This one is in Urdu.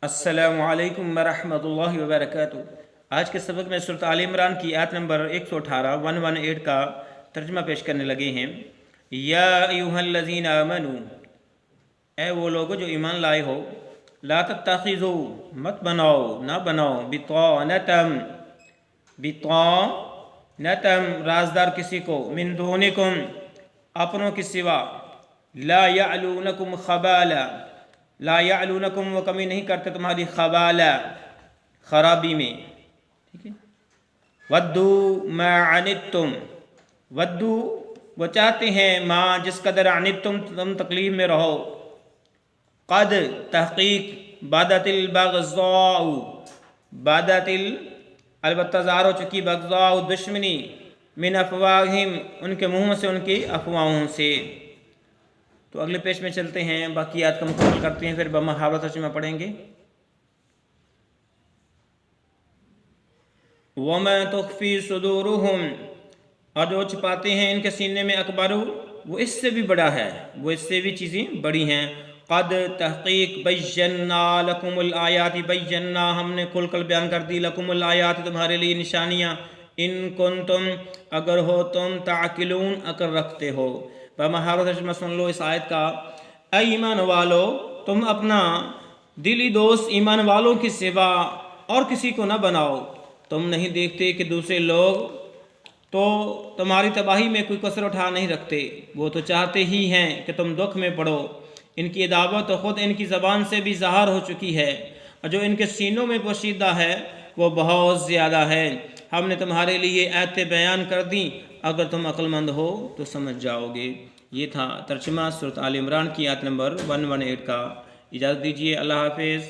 السلام علیکم ورحمۃ اللہ وبرکاتہ۔ آج کے سبق میں سورۃ آل عمران کی آیت نمبر 118 118 کا ترجمہ پیش کرنے لگے ہیں۔ یا ایھا الذین آمنوا، اے وہ لوگ جو ایمان لائے ہو، لا تتخذوا، مت بناؤ، نہ بناؤ، بطانۃ رازدار کسی کو، من دونکم، اپنوں کی سوا، لا یعلونکم خبالا، لا یعلونکم، وہ کمی نہیں کرتے تمہاری خبالا، خرابی میں، ٹھیک ہے۔ ودو ما عنتم، ودو، وہ چاہتے ہیں، ما، جس قدر عنتم، تم تکلیف میں رہو، قد، تحقیق، بدت البغضاء، بدت البتہ ظاہر ہو چکی، بغضاء، دشمنی، من افواہہم، ان کے منہوں سے، ان کی افواہوں سے۔ تو اگلے پیج میں چلتے ہیں، باقی آیات کا مکمل کرتے ہیں، پھر بمحاورہ ترجمہ پڑھیں گے۔ وَمَا تُخْفِي صُدُورُهُمْ، اور جو چھپاتے ہیں ان کے سینے میں، اکبر، وہ اس سے بھی بڑا ہے، وہ اس سے بھی چیزیں بڑی ہیں۔ قد، تحقیق، بینا لکم الآیات، بینا، ہم نے کھل کر بیان کر دی، لکم الآیات، تمہارے لیے نشانیاں، ان کنتم، اگر ہو تم، تعقلون، عقل رکھتے ہو۔ بمحاورہ ترجمہ سن لو اس آیت کا۔ اے ایمان والو، تم اپنا دلی دوست ایمان والوں کی سوا اور کسی کو نہ بناؤ۔ تم نہیں دیکھتے کہ دوسرے لوگ تو تمہاری تباہی میں کوئی کسر اٹھا نہیں رکھتے، وہ تو چاہتے ہی ہیں کہ تم دکھ میں پڑو۔ ان کی عداوت تو خود ان کی زبان سے بھی ظاہر ہو چکی ہے، اور جو ان کے سینوں میں پوشیدہ ہے وہ بہت زیادہ ہے۔ ہم نے تمہارے لیے آیتیں بیان کر دیں، اگر تم عقل مند ہو تو سمجھ جاؤ گے۔ یہ تھا ترجمہ سورۃ آل عمران کی آیت نمبر 118 کا۔ اجازت دیجیے، اللہ حافظ۔